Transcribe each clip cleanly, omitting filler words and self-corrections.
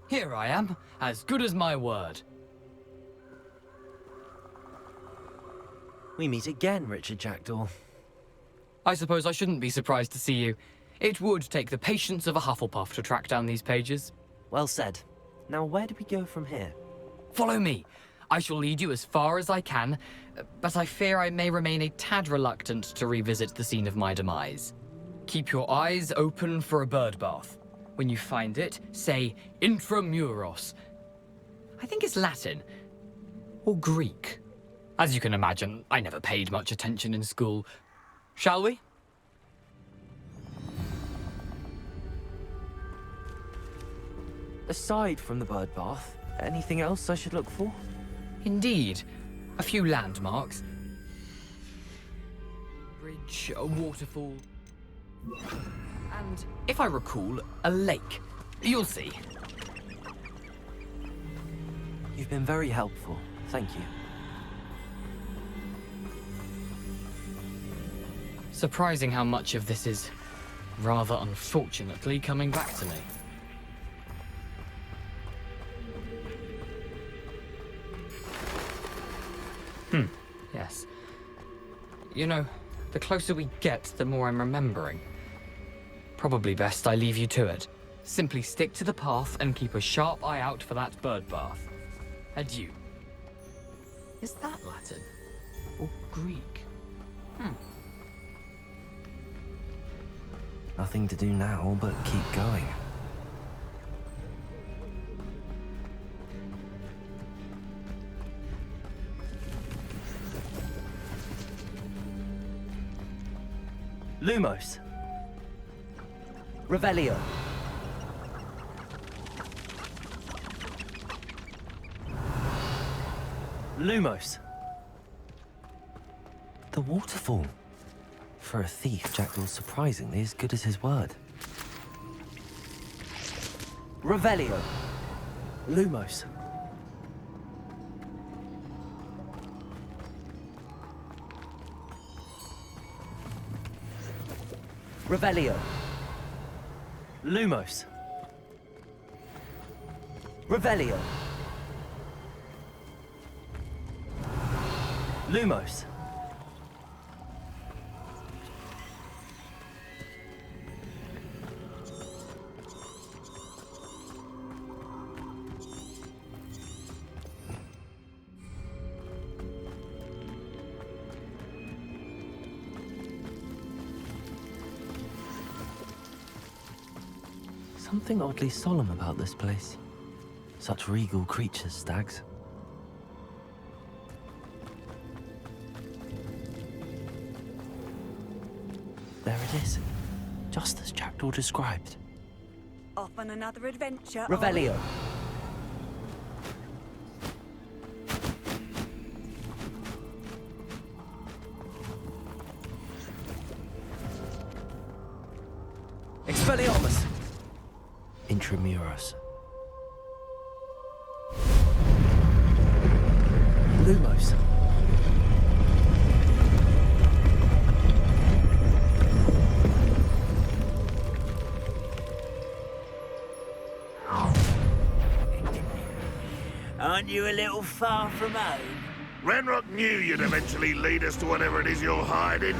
Here I am, as good as my word. We meet again, Richard Jackdaw. I suppose I shouldn't be surprised to see you. It would take the patience of a Hufflepuff to track down these pages. Well said. Now, where do we go from here? Follow me. I shall lead you as far as I can, but I fear I may remain a tad reluctant to revisit the scene of my demise. Keep your eyes open for a bird bath. When you find it, say intramuros. I think it's Latin. Or Greek. As you can imagine, I never paid much attention in school. Shall we? Aside from the bird bath, anything else I should look for? Indeed. A few landmarks. Bridge, a waterfall. And, if I recall, a lake. You'll see. You've been very helpful. Thank you. Surprising how much of this is, rather unfortunately, coming back to me. Yes. You know, the closer we get, the more I'm remembering. Probably best I leave you to it. Simply stick to the path and keep a sharp eye out for that bird bath. Adieu. Is that Latin? Or Greek? Nothing to do now but keep going. Lumos. Revelio. Lumos. The waterfall. For a thief, Jackdaw's surprisingly as good as his word. Revelio. Lumos. Revelio. Lumos. Revelio. Lumos. Something oddly solemn about this place. Such regal creatures, stags. There it is. Just as Jackdaw described. Off on another adventure. Revelio. Expelliarmus. Intramuros. Lumos. Aren't you a little far from home? Ranrock knew you'd eventually lead us to whatever it is you're hiding.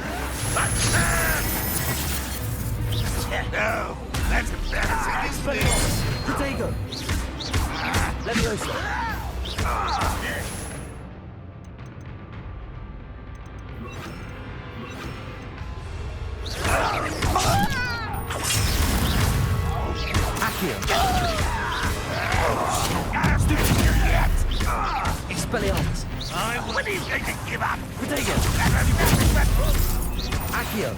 No, that's embarrassing, isn't it? Protego. Leviosa. Accio. Expelliarmus. When are you going to give up? Protego. Accio.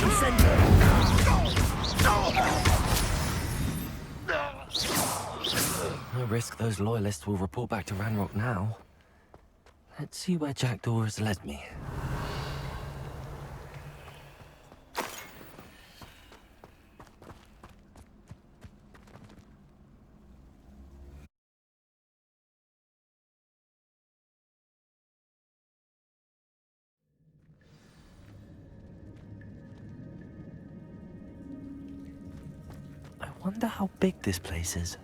Incendio. No risk those loyalists will report back to Ranrock now. Let's see where Jackdaw has led me. Wonder how big this place is.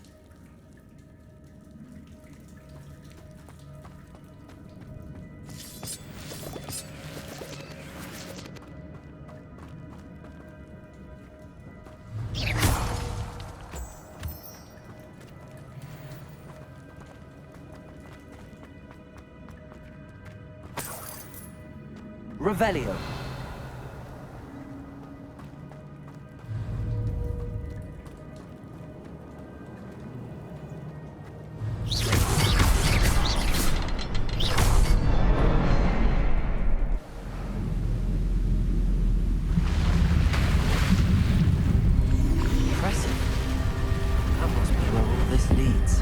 Revelio. Impressive. That must be where all this leads.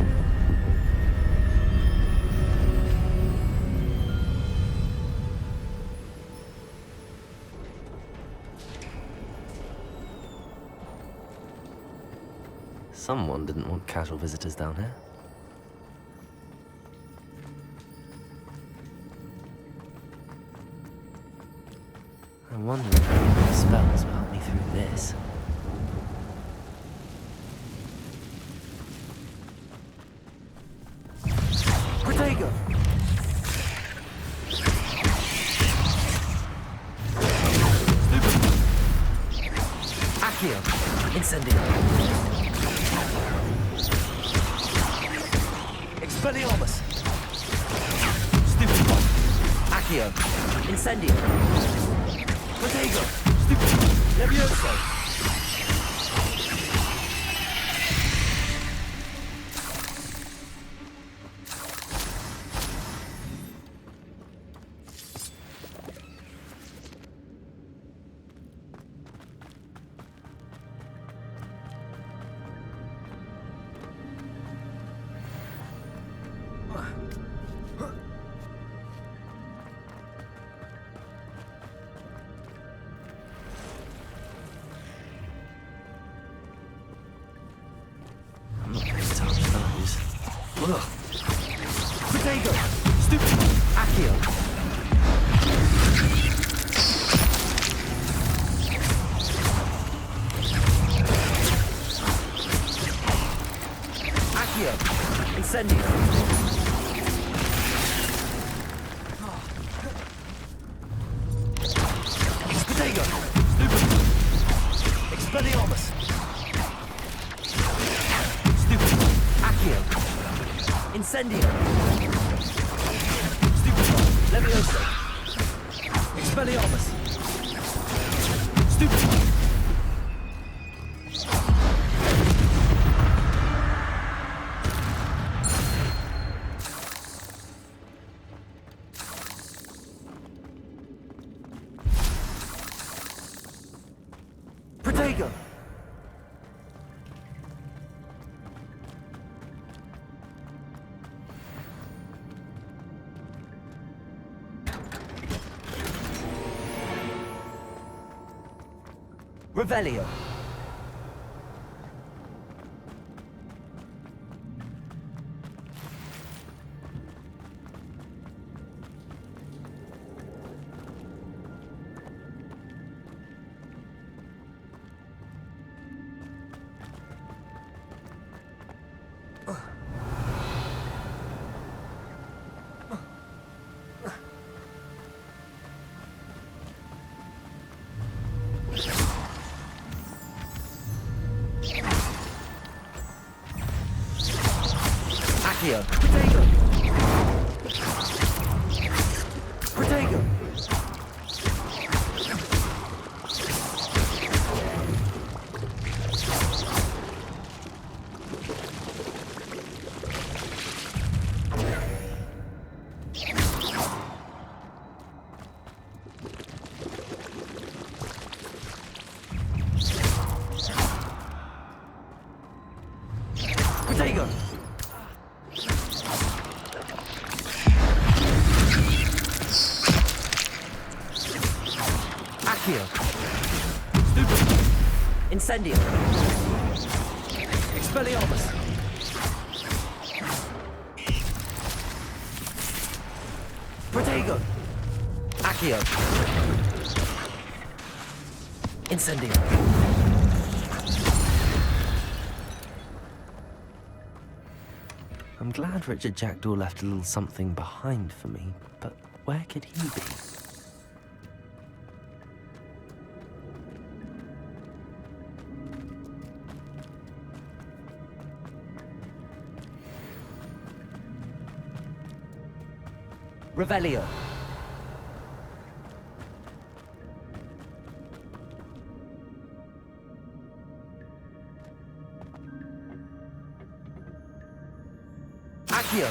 Someone didn't want casual visitors down here. I wonder if any spells will help me through this. Protego. Accio. Incendio. Expelliarmus. Stupid one. Accio. Incendio. Protego. Stupid. Levioso. I'm not going to touch those. Ugh. Protego. Stupid. Accio. Accio. Incendio. Protego. Stupid. Expelliarmus. Stupid. Accio. Incendio. Stupid. Levioso. Expelliarmus. Stupid. Protego. Revelio. Accio. Protego. Protego. Protego. Accio. Stupid. Incendio. Expelliarmus. Protego. Accio. Incendio. I'm glad Richard Jackdaw left a little something behind for me, but where could he be? Revelio. Accio.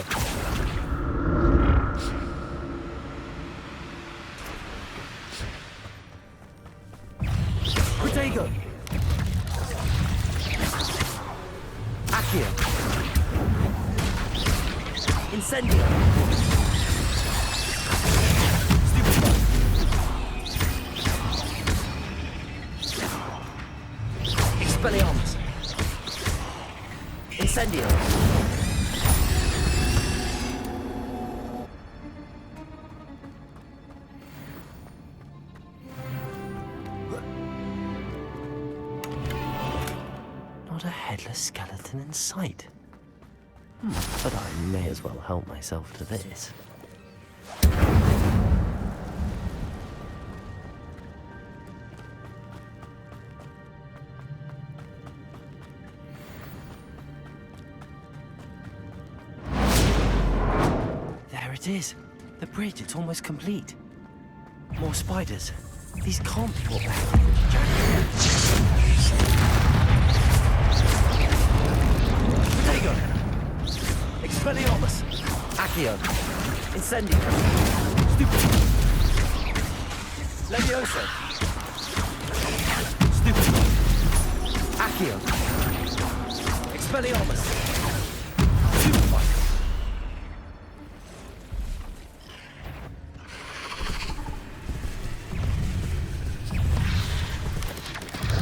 Protego. Accio. Incendio. Expelliarmus. Incendio. Not a headless skeleton in sight. But I may as well help myself to this. There it is. The bridge, it's almost complete. More spiders. These can't be what Protego. Expelliarmus. Accio. Incendio. Stupid. Levioso. Stupid. Accio. Expelliarmus. Stupefy.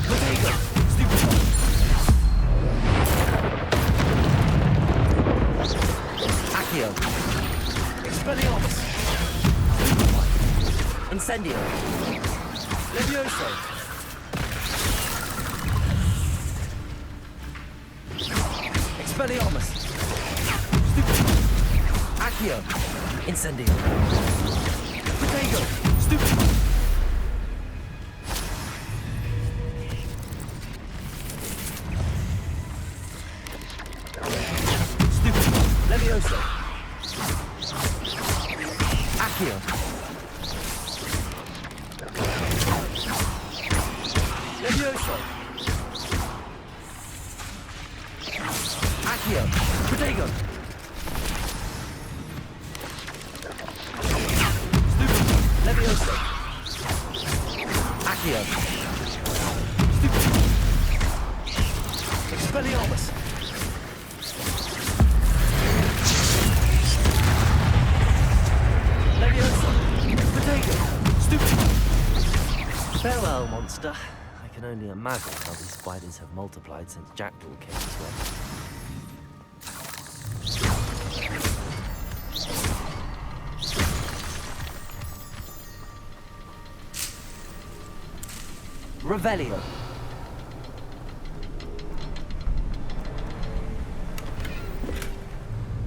Protego. Stupefy. Accio. Expelliarmus. Stupefy. Incendio. Levioso. Expelliarmus. Stupefy. Accio. Incendio. Protego. Stupefy. Stupefy. Levioso. Accio. Levioso. Accio. Protego. Stupefy. Levioso. Accio. Stupefy. Expelliarmus. Levioso. Protego. Stupefy. Farewell, monster. I can only imagine how these spiders have multiplied since Jackdaw came this way. Revelio.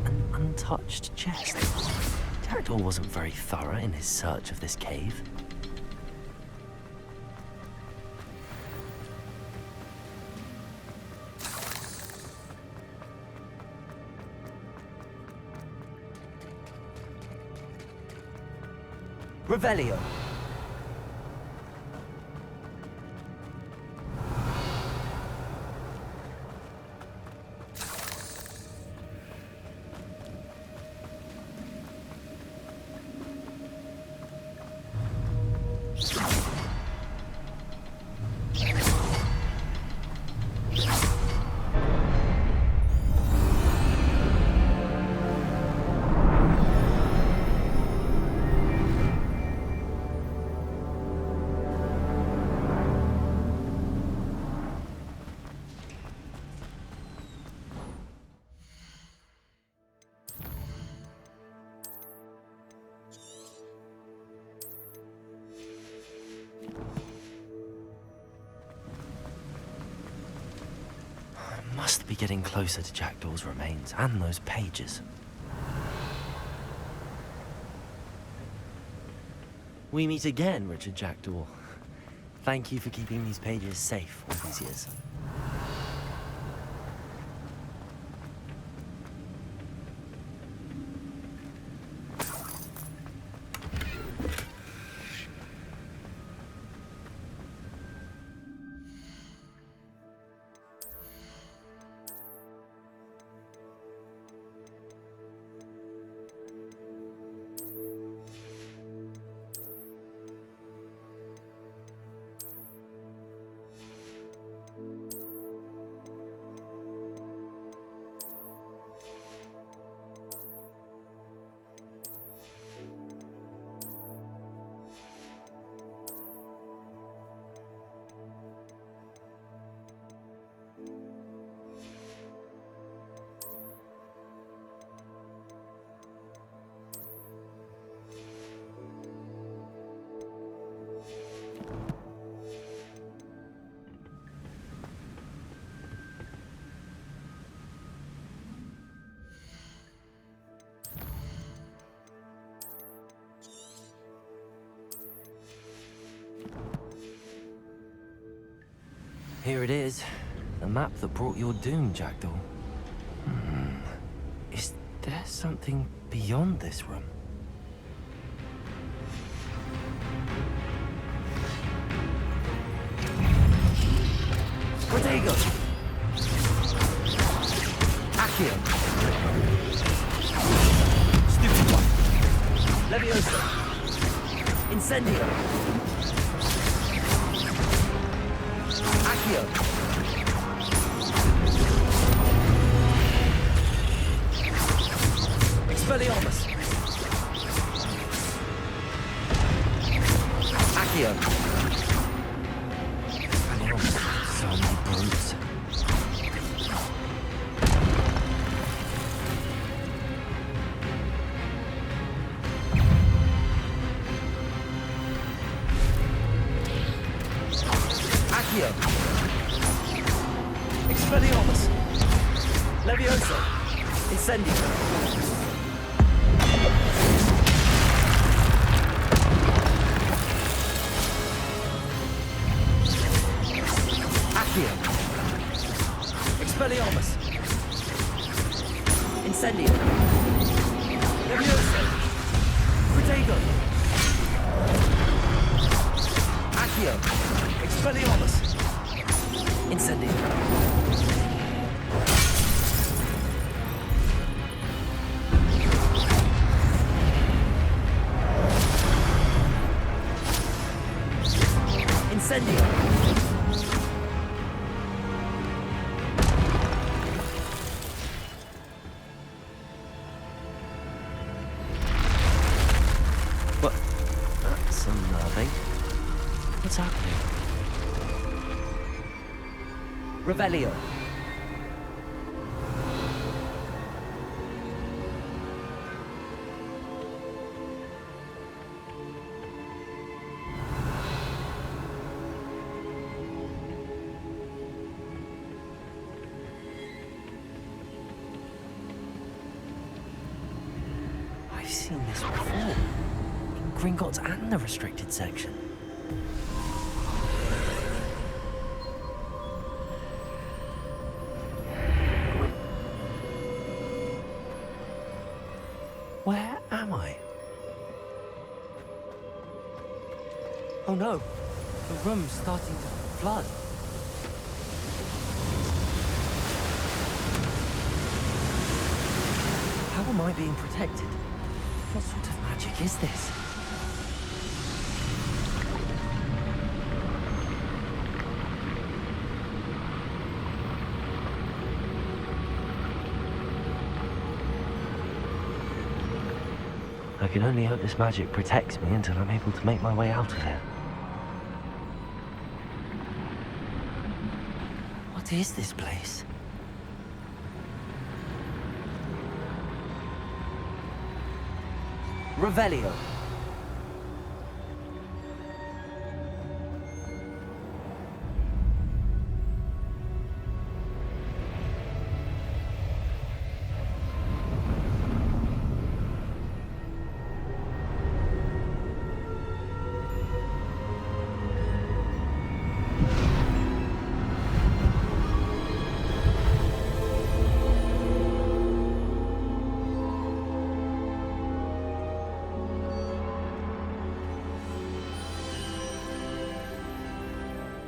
An untouched chest. Jackdaw wasn't very thorough in his search of this cave. Revelio. must be getting closer to Jackdaw's remains and those pages. We meet again, Richard Jackdaw. Thank you for keeping these pages safe all these years. Here it is. The map that brought your doom, Jackdaw. Is there something beyond this room? Protego! Accio! Stupid one! Levioso! Incendio! Accio! Expelliarmus! Accio! So many brutes. Accio! Expelliarmus! Levioso! Incendio! Accio! Expelliarmus! Incendio! Levioso! Protego! Accio! Expelliarmus! Incendio! Incendio! What? That's unnerving. What's happening? Revelio! I've seen this before. In Gringotts and the restricted section. Where am I? Oh no! The room's starting to flood. How am I being protected? What sort of magic is this? I can only hope this magic protects me until I'm able to make my way out of here. What is this place? Revelio!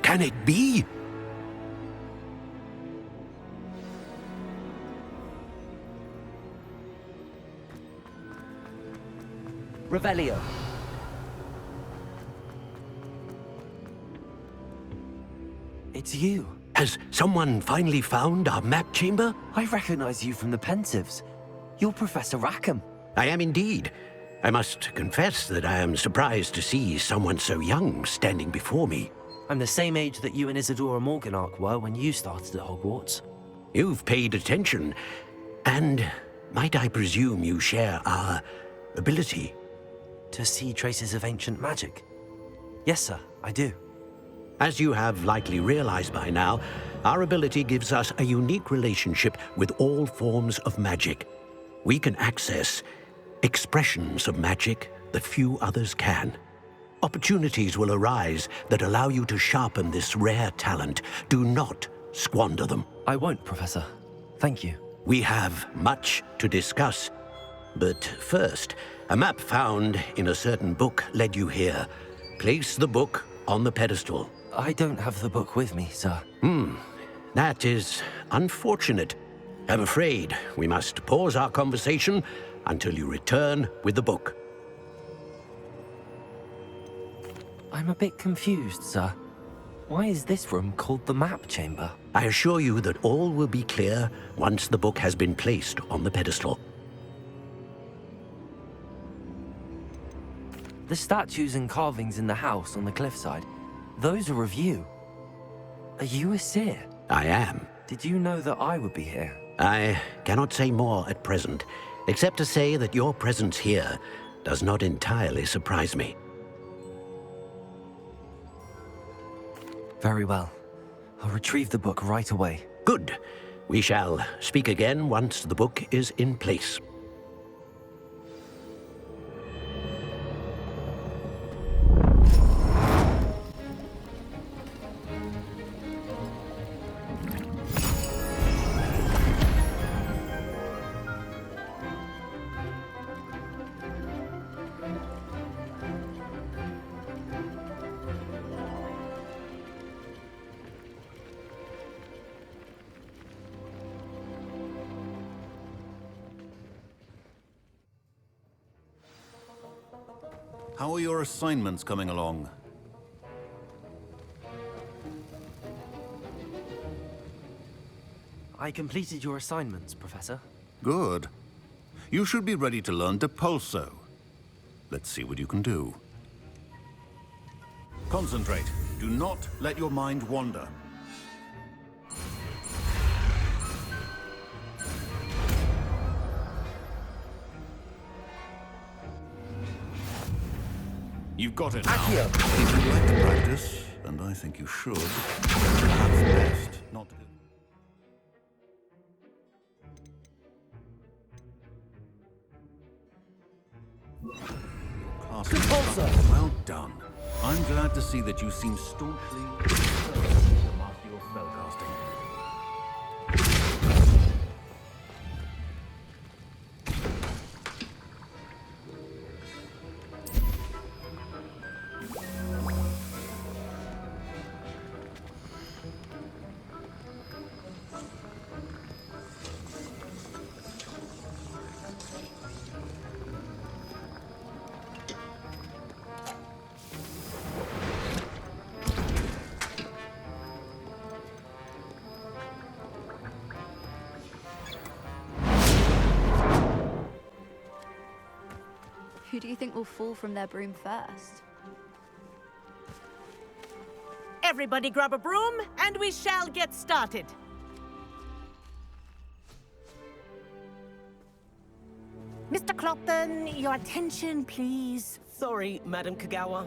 Can it be? Revelio. It's you. Has someone finally found our map chamber? I recognize you from the Pensives. You're Professor Rackham. I am indeed. I must confess that I am surprised to see someone so young standing before me. I'm the same age that you and Isadora Morganach were when you started at Hogwarts. You've paid attention, and might I presume you share our ability? To see traces of ancient magic? Yes, sir, I do. As you have likely realized by now, our ability gives us a unique relationship with all forms of magic. We can access expressions of magic that few others can. Opportunities will arise that allow you to sharpen this rare talent. Do not squander them. I won't, Professor. Thank you. We have much to discuss. But first, a map found in a certain book led you here. Place the book on the pedestal. I don't have the book with me, sir. That is unfortunate. I'm afraid we must pause our conversation until you return with the book. I'm a bit confused, sir. Why is this room called the map chamber? I assure you that all will be clear once the book has been placed on the pedestal. The statues and carvings in the house on the cliffside, those are of you. Are you a seer? I am. Did you know that I would be here? I cannot say more at present, except to say that your presence here does not entirely surprise me. Very well. I'll retrieve the book right away. Good. We shall speak again once the book is in place. How are your assignments coming along? I completed your assignments, Professor. Good. You should be ready to learn Depulso. Let's see what you can do. Concentrate. Do not let your mind wander. You've got it now. Accio. If you'd like to practice, and I think you should, perhaps best not to. Depulso. Well done. I'm glad to see that you seem staunchly determined to master your spellcasting. Who do you think will fall from their broom first? Everybody grab a broom, and we shall get started. Mr. Clopton, your attention, please. Sorry, Madam Kagawa.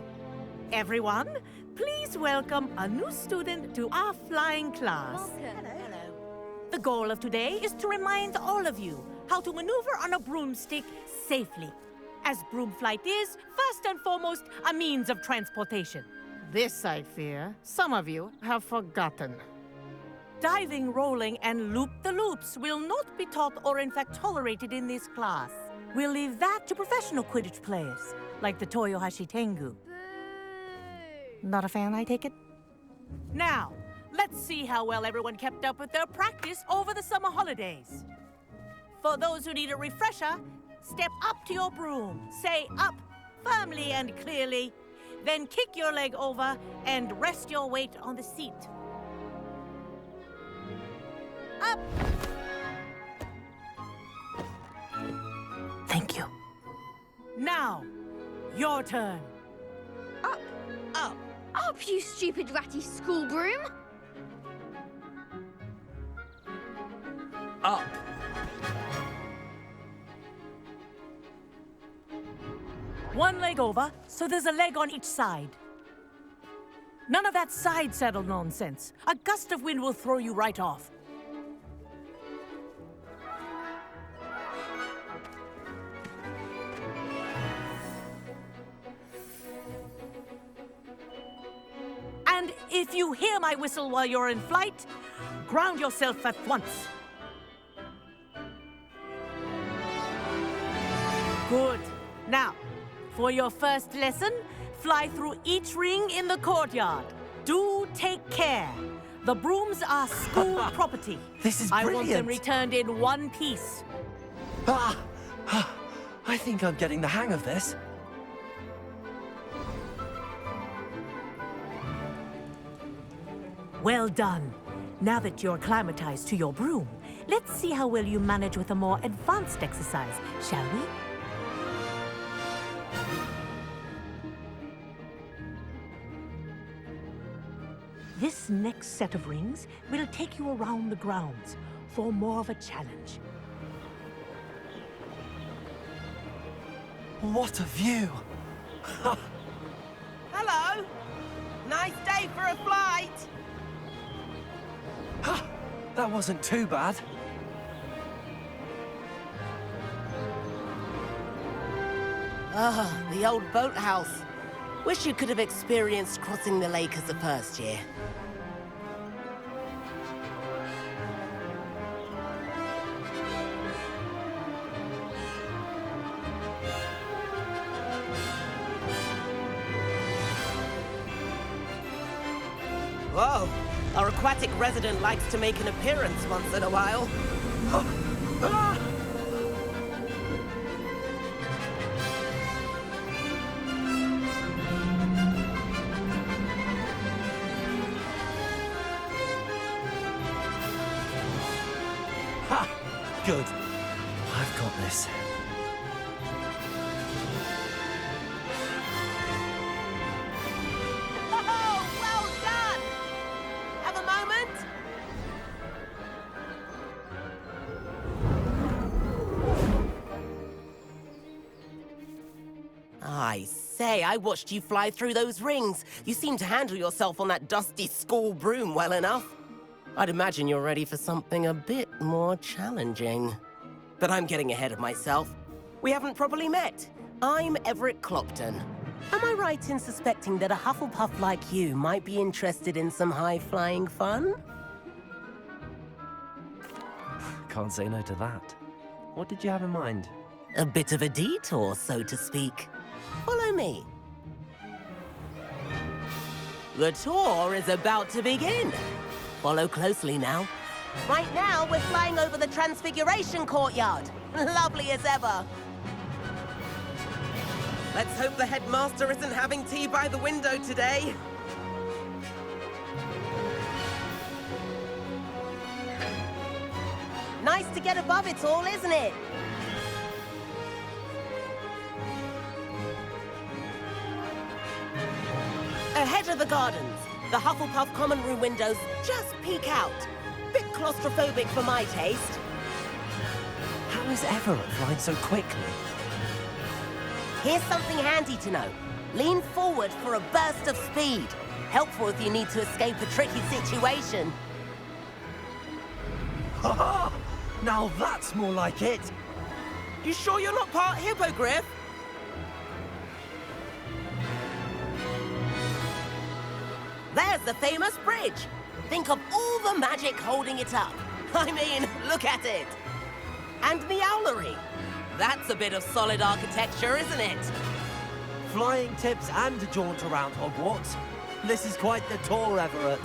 Everyone, please welcome a new student to our flying class. Welcome. Hello. The goal of today is to remind all of you how to maneuver on a broomstick safely, as broom flight is, first and foremost, a means of transportation. This, I fear, some of you have forgotten. Diving, rolling, and loop-the-loops will not be taught or in fact tolerated in this class. We'll leave that to professional Quidditch players, like the Toyohashi Tengu. Boo! Not a fan, I take it? Now, let's see how well everyone kept up with their practice over the summer holidays. For those who need a refresher, step up to your broom, say up firmly and clearly, then kick your leg over and rest your weight on the seat. Up! Thank you. Now, your turn. Up! Up! Up, you stupid ratty school broom! Up. One leg over, so there's a leg on each side. None of that side saddle nonsense. A gust of wind will throw you right off. And if you hear my whistle while you're in flight, ground yourself at once. Good. Now, for your first lesson, fly through each ring in the courtyard. Do take care. The brooms are school property. This is I want them brilliant. returned in one piece. I think I'm getting the hang of this. Well done. Now that you're acclimatized to your broom, let's see how well you manage with a more advanced exercise, shall we? This next set of rings will take you around the grounds for more of a challenge. What a view! Hello. Nice day for a flight. That wasn't too bad. Ah, the old boathouse. Wish you could have experienced crossing the lake as a first year. Whoa! Our aquatic resident likes to make an appearance once in a while. Good. I've got this. Oh, well done! Have a moment? I say, I watched you fly through those rings. You seem to handle yourself on that dusty school broom well enough. I'd imagine you're ready for something a bit more challenging. But I'm getting ahead of myself. We haven't properly met. I'm Everett Clopton. Am I right in suspecting that a Hufflepuff like you might be interested in some high-flying fun? Can't say no to that. What did you have in mind? A bit of a detour, so to speak. Follow me. The tour is about to begin. Follow closely now. Right now, we're flying over the Transfiguration Courtyard. Lovely as ever. Let's hope the headmaster isn't having tea by the window today. Nice to get above it all, isn't it? Ahead of the gardens, the Hufflepuff common room windows just peek out. Bit claustrophobic for my taste. How is Everett flying so quickly? Here's something handy to know. Lean forward for a burst of speed. Helpful if you need to escape a tricky situation. Ha! Now that's more like it. You sure you're not part hippogriff? There's the famous bridge. Think of all the magic holding it up. I mean, look at it. And the owlery. That's a bit of solid architecture, isn't it? Flying tips and a jaunt around Hogwarts. This is quite the tour, Everett.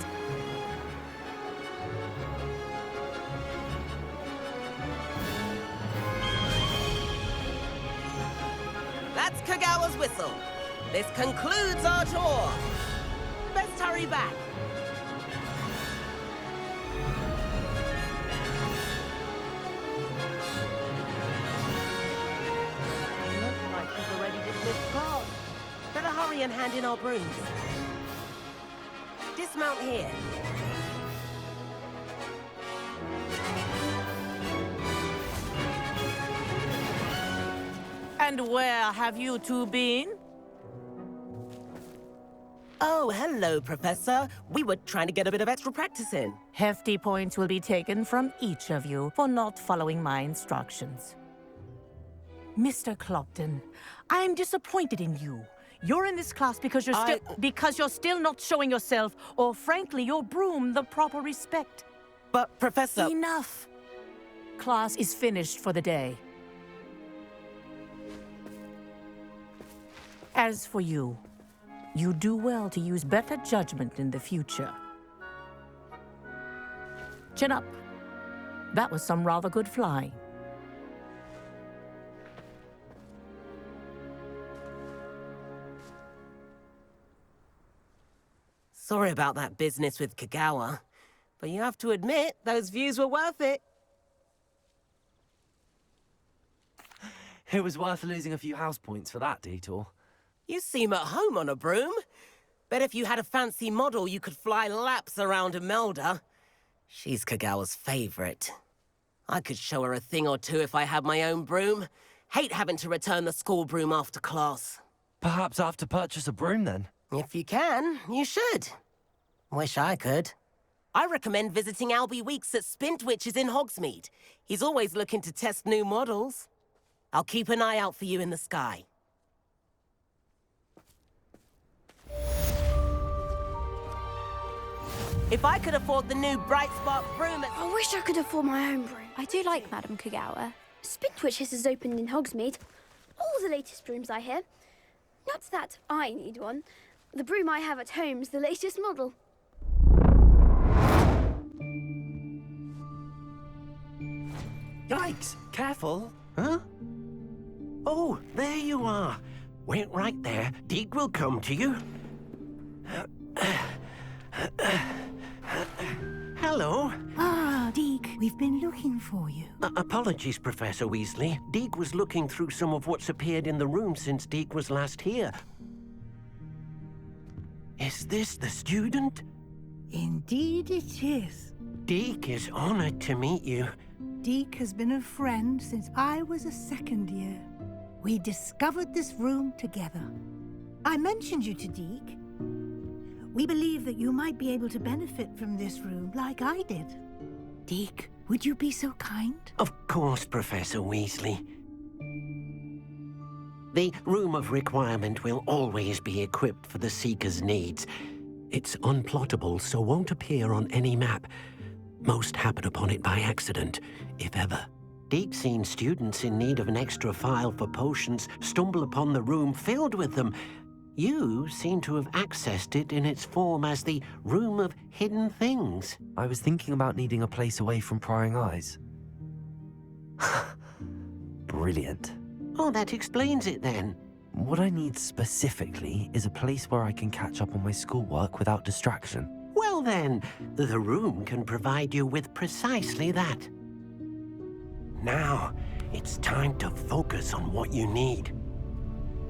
That's Kagawa's whistle. This concludes our tour. Best hurry back. Looks like we've already dismissed guards. Better hurry and hand in our brooms. Dismount here. And where have you two been? Oh, hello, Professor. We were trying to get a bit of extra practice in. Hefty points will be taken from each of you for not following my instructions. Mr. Clopton, I am disappointed in you. You're in this class because you're still not showing yourself, or frankly, your broom the proper respect. But, Professor... Enough. Class is finished for the day. As for you, you do well to use better judgment in the future. Chin up. That was some rather good flying. Sorry about that business with Kagawa, but you have to admit, those views were worth it. It was worth losing a few house points for that detour. You seem at home on a broom. Bet if you had a fancy model, you could fly laps around Imelda. She's Kagawa's favorite. I could show her a thing or two if I had my own broom. Hate having to return the school broom after class. Perhaps I have to purchase a broom then? If you can, you should. Wish I could. I recommend visiting Albie Weeks at Spintwitches in Hogsmeade. He's always looking to test new models. I'll keep an eye out for you in the sky. If I could afford the new Bright Spark broom at... I wish I could afford my own broom. I do like Madame Kagawa. Spintwitches has opened in Hogsmeade. All the latest brooms, I hear. Not that I need one. The broom I have at home's the latest model. Yikes! Careful! Huh? Oh, there you are. Wait right there. Deke will come to you. Hello. Ah, Deke, we've been looking for you. Apologies, Professor Weasley. Deke was looking through some of what's appeared in the room since Deke was last here. Is this the student? Indeed it is. Deke is honored to meet you. Deke has been a friend since I was a second year. We discovered this room together. I mentioned you to Deke. We believe that you might be able to benefit from this room like I did. Deke, would you be so kind? Of course, Professor Weasley. The Room of Requirement will always be equipped for the Seeker's needs. It's unplottable, so won't appear on any map. Most happen upon it by accident, if ever. Deke's seen students in need of an extra file for potions stumble upon the room filled with them. You seem to have accessed it in its form as the Room of Hidden Things. I was thinking about needing a place away from prying eyes. Brilliant. Oh, that explains it then. What I need specifically is a place where I can catch up on my schoolwork without distraction. Well then, the room can provide you with precisely that. Now, it's time to focus on what you need.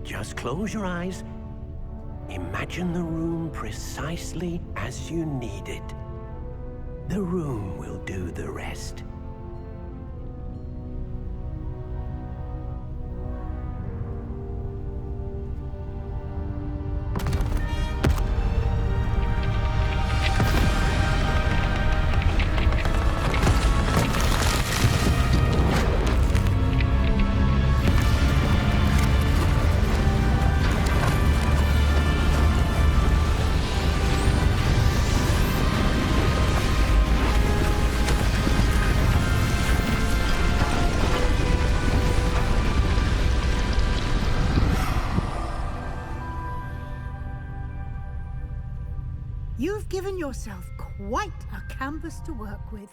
Just close your eyes. Imagine the room precisely as you need it. The room will do the rest. You've given yourself quite a canvas to work with.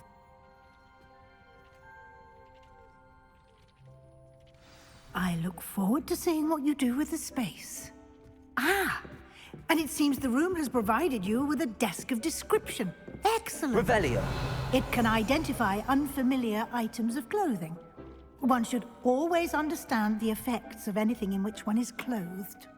I look forward to seeing what you do with the space. Ah, and it seems the room has provided you with a desk of description. Excellent. Revelio. It can identify unfamiliar items of clothing. One should always understand the effects of anything in which one is clothed.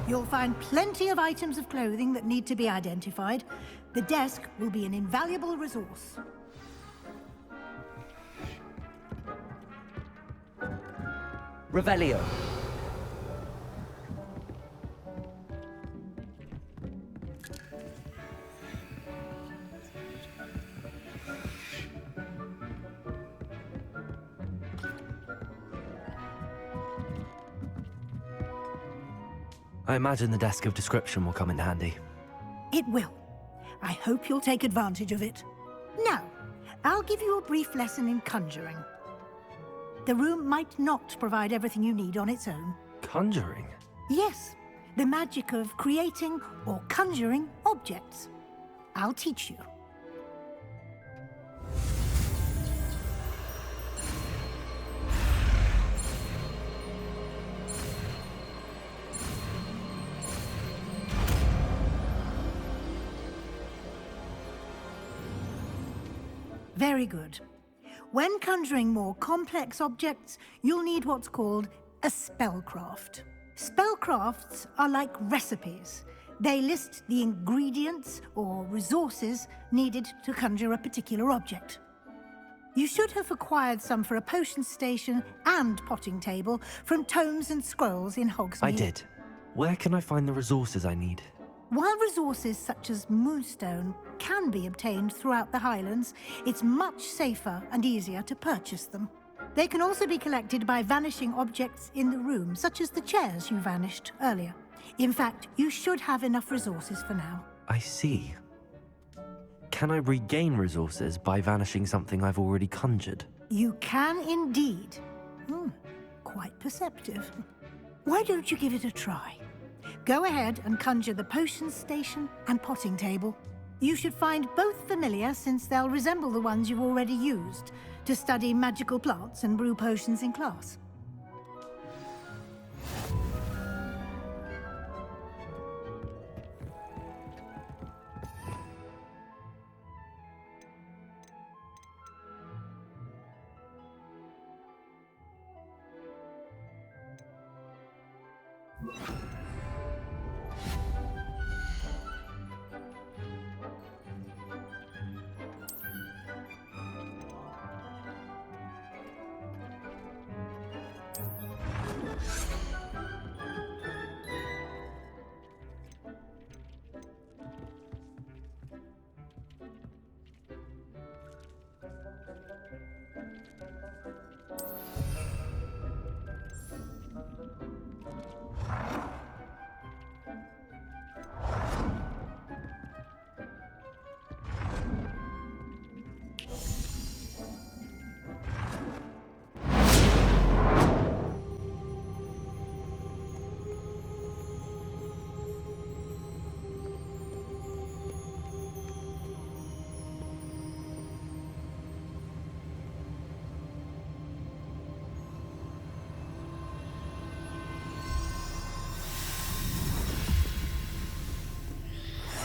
You'll find plenty of items of clothing that need to be identified. The desk will be an invaluable resource. Revelio. I imagine the desk of description will come in handy. It will. I hope you'll take advantage of it. Now, I'll give you a brief lesson in conjuring. The room might not provide everything you need on its own. Conjuring? Yes, the magic of creating or conjuring objects. I'll teach you. Very good. When conjuring more complex objects, you'll need what's called a spellcraft. Spellcrafts are like recipes. They list the ingredients or resources needed to conjure a particular object. You should have acquired some for a potion station and potting table from tomes and scrolls in Hogsmeade. I did. Where can I find the resources I need? While resources such as moonstone can be obtained throughout the Highlands, it's much safer and easier to purchase them. They can also be collected by vanishing objects in the room, such as the chairs you vanished earlier. In fact, you should have enough resources for now. I see. Can I regain resources by vanishing something I've already conjured? You can indeed. Quite perceptive. Why don't you give it a try? Go ahead and conjure the potion station and potting table. You should find both familiar, since they'll resemble the ones you've already used to study magical plants and brew potions in class.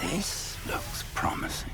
This looks promising.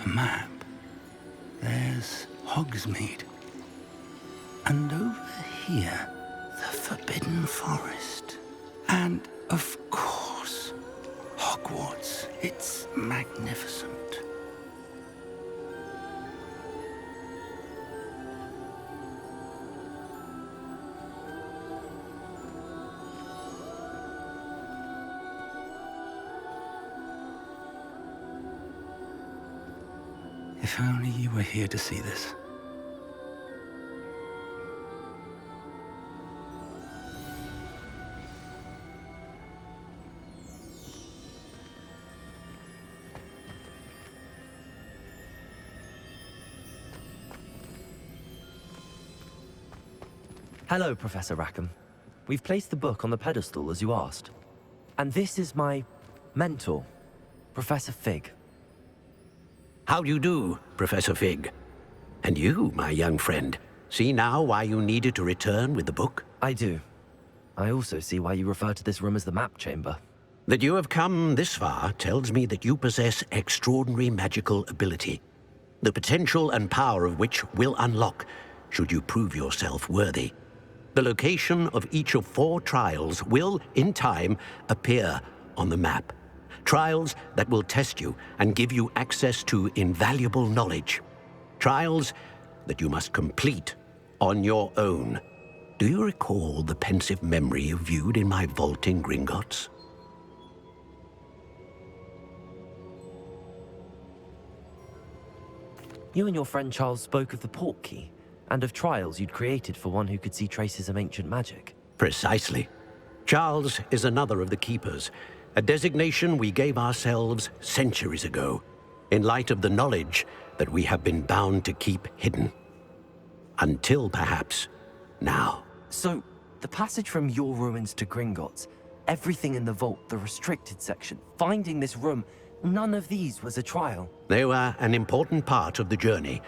Map. There's Hogsmeade. And over here, the Forbidden Forest. And, of course, Hogwarts. It's magnificent. If only you were here to see this. Hello, Professor Rackham. We've placed the book on the pedestal as you asked. And this is my mentor, Professor Fig. How do you do, Professor Fig? And you, my young friend, see now why you needed to return with the book? I do. I also see why you refer to this room as the map chamber. That you have come this far tells me that you possess extraordinary magical ability, the potential and power of which will unlock should you prove yourself worthy. The location of each of 4 trials will, in time, appear on the map. Trials that will test you and give you access to invaluable knowledge. Trials that you must complete on your own. Do you recall the pensive memory you viewed in my vault in Gringotts? You and your friend Charles spoke of the port key, and of trials you'd created for one who could see traces of ancient magic. Precisely. Charles is another of the Keepers, a designation we gave ourselves centuries ago, in light of the knowledge that we have been bound to keep hidden. Until, perhaps, now. So, the passage from your ruins to Gringotts, everything in the vault, the restricted section, finding this room, none of these was a trial. They were an important part of the journey,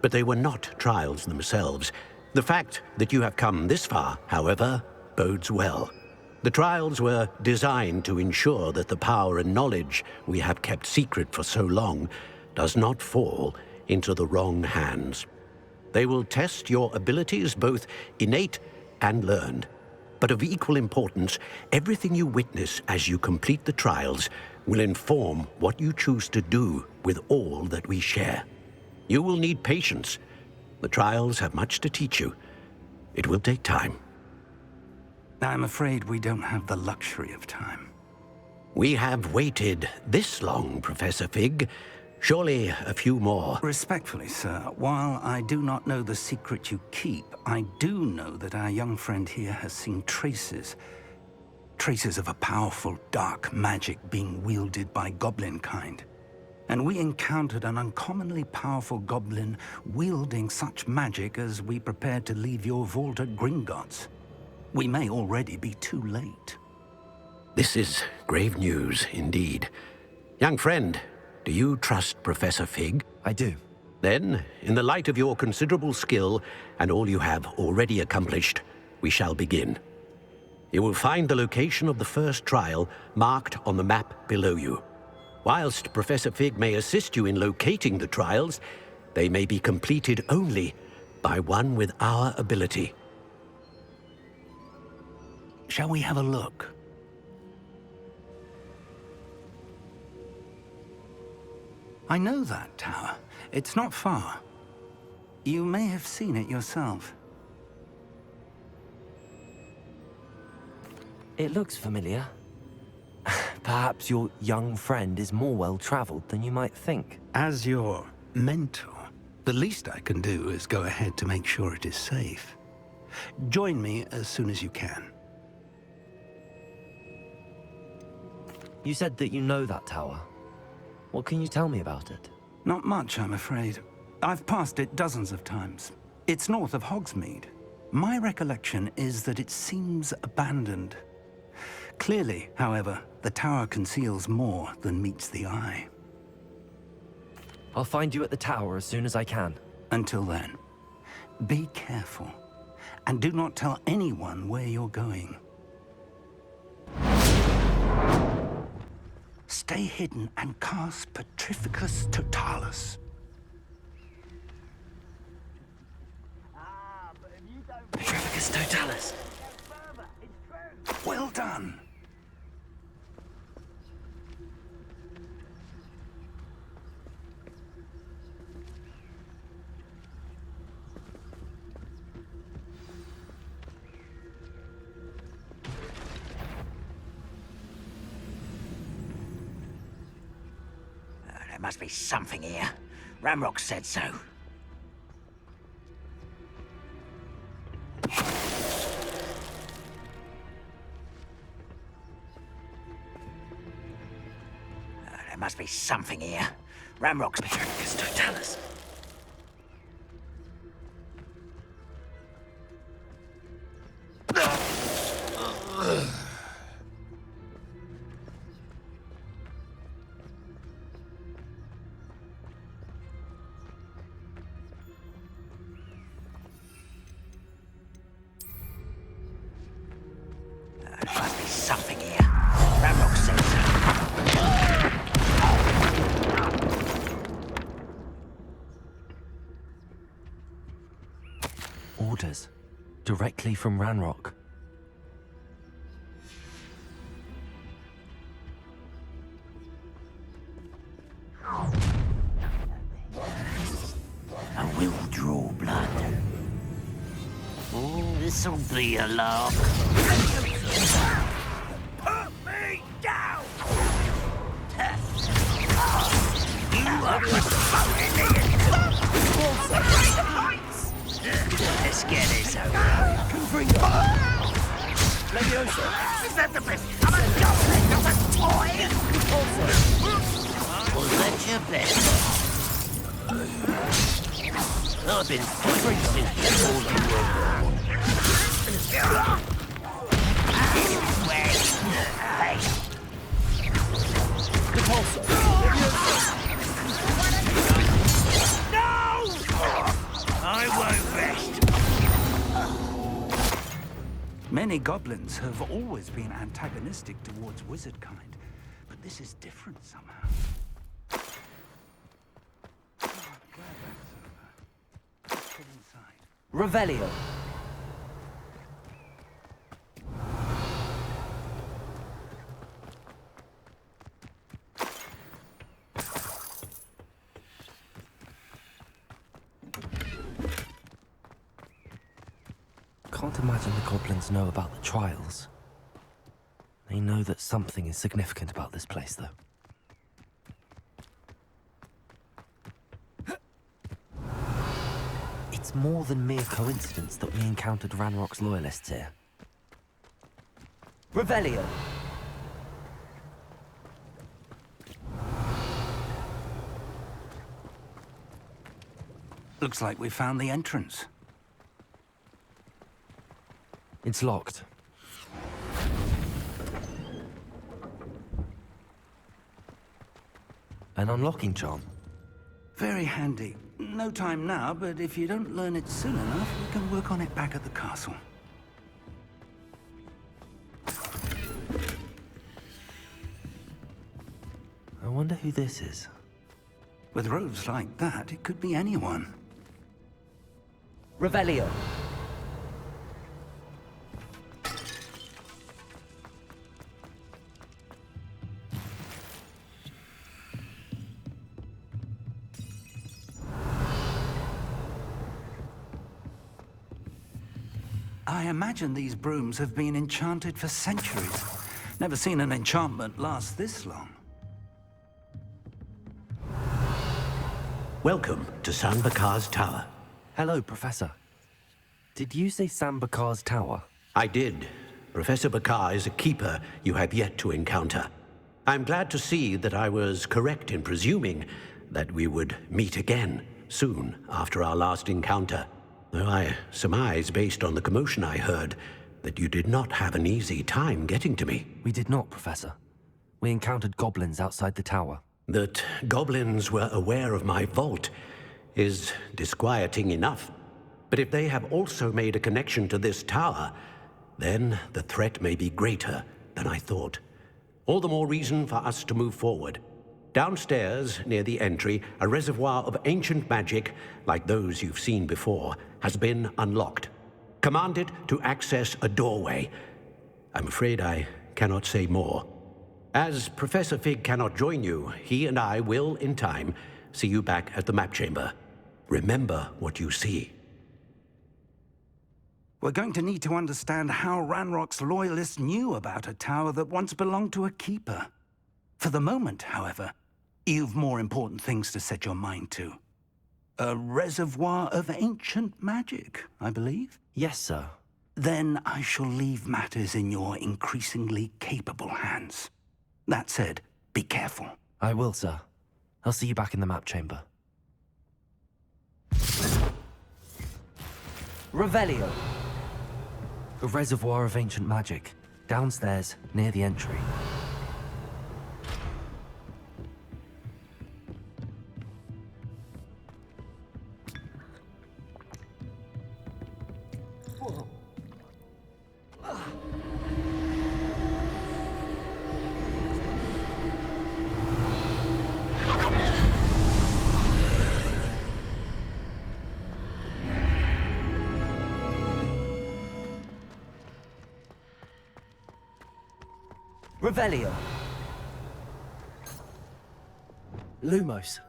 but they were not trials themselves. The fact that you have come this far, however, bodes well. The trials were designed to ensure that the power and knowledge we have kept secret for so long does not fall into the wrong hands. They will test your abilities, both innate and learned. But of equal importance, everything you witness as you complete the trials will inform what you choose to do with all that we share. You will need patience. The trials have much to teach you. It will take time. I'm afraid we don't have the luxury of time. We have waited this long, Professor Fig. Surely a few more. Respectfully, sir, while I do not know the secret you keep, I do know that our young friend here has seen traces of a powerful dark magic being wielded by goblin kind. And we encountered an uncommonly powerful goblin wielding such magic as we prepared to leave your vault at Gringotts. We may already be too late. This is grave news indeed. Young friend, do you trust Professor Fig? I do. Then, in the light of your considerable skill and all you have already accomplished, we shall begin. You will find the location of the first trial marked on the map below you. Whilst Professor Fig may assist you in locating the trials, they may be completed only by one with our ability. Shall we have a look? I know that tower. It's not far. You may have seen it yourself. It looks familiar. Perhaps your young friend is more well-traveled than you might think. As your mentor, the least I can do is go ahead to make sure it is safe. Join me as soon as you can. You said that you know that tower. What can you tell me about it? Not much, I'm afraid. I've passed it dozens of times. It's north of Hogsmeade. My recollection is that it seems abandoned. Clearly, however, the tower conceals more than meets the eye. I'll find you at the tower as soon as I can. Until then, be careful, and do not tell anyone where you're going. Stay hidden and cast Petrificus Totalis. Petrificus Totalis. Well done. There must be something here. Ramrock said so. There must be something here. Ramrock's betrayers to tell us. There must be something here. Ramrock said so. Orders. Directly from Ranrock. I will draw blood. This'll be a lark. Put me down! You are promoting me! Let's get this over. Is that the best? I'm a goblin, not a toy! Was that your best? I've been fighting since before you were born. Hey! No! I won't rest. Many goblins have always been antagonistic towards wizard kind, but this is different somehow. Revelio. Can't imagine the goblins know about the trials. They know that something is significant about this place, though. It's more than mere coincidence that we encountered Ranrock's loyalists here. Revelio! Looks like we found the entrance. It's locked. An unlocking charm. Very handy. No time now, but if you don't learn it soon enough, we can work on it back at the castle. I wonder who this is. With robes like that, it could be anyone. Revelio. I imagine these brooms have been enchanted for centuries. Never seen an enchantment last this long. Welcome to Sanbakar's Tower. Hello, Professor. Did you say Sambakar's Tower? I did. Professor Bakar is a keeper you have yet to encounter. I'm glad to see that I was correct in presuming that we would meet again soon after our last encounter. Though I surmise, based on the commotion I heard, that you did not have an easy time getting to me. We did not, Professor. We encountered goblins outside the tower. That goblins were aware of my vault is disquieting enough. But if they have also made a connection to this tower, then the threat may be greater than I thought. All the more reason for us to move forward. Downstairs, near the entry, a reservoir of ancient magic, like those you've seen before, has been unlocked. Commanded to access a doorway. I'm afraid I cannot say more. As Professor Fig cannot join you, he and I will, in time, see you back at the map chamber. Remember what you see. We're going to need to understand how Ranrock's loyalists knew about a tower that once belonged to a keeper. For the moment, however, you've more important things to set your mind to. A reservoir of ancient magic, I believe? Yes, sir. Then I shall leave matters in your increasingly capable hands. That said, be careful. I will, sir. I'll see you back in the map chamber. Revelio. A reservoir of ancient magic. Downstairs, near the entry. Revelio. Lumos.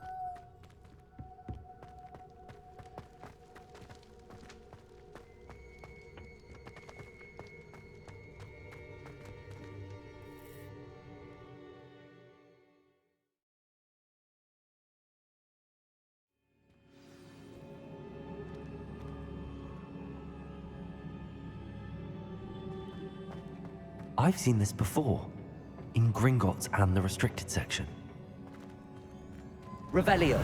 I've seen this before. In Gringotts and the restricted section. Revelio.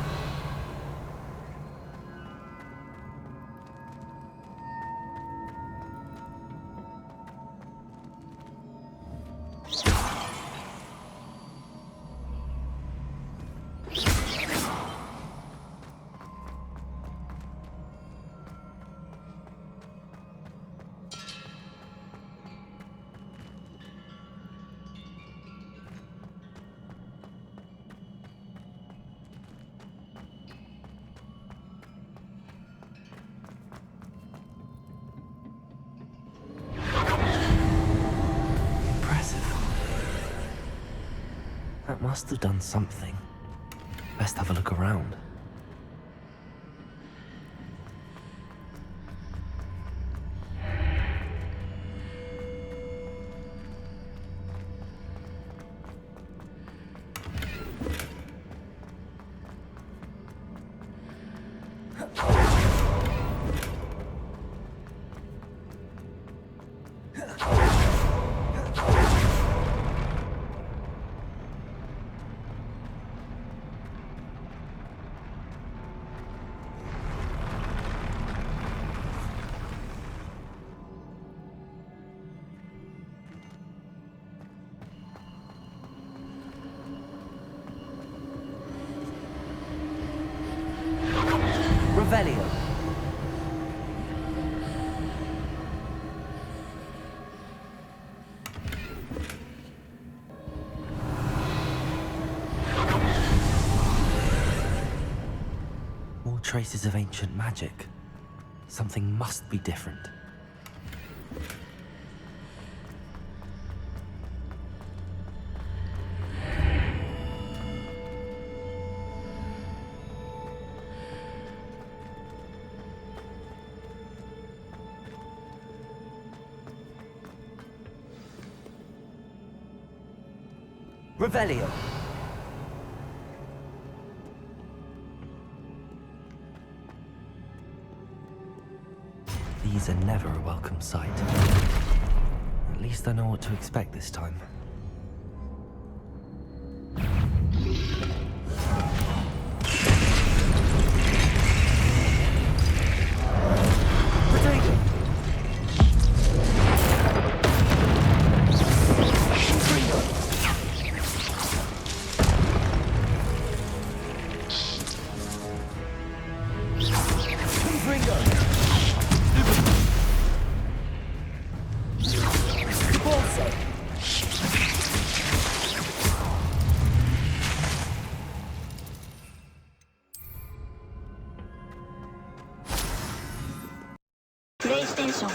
That must have done something. Best have a look around. Revelio. More traces of ancient magic. Something must be different. Revelio. These are never a welcome sight. At least I know what to expect this time. PlayStation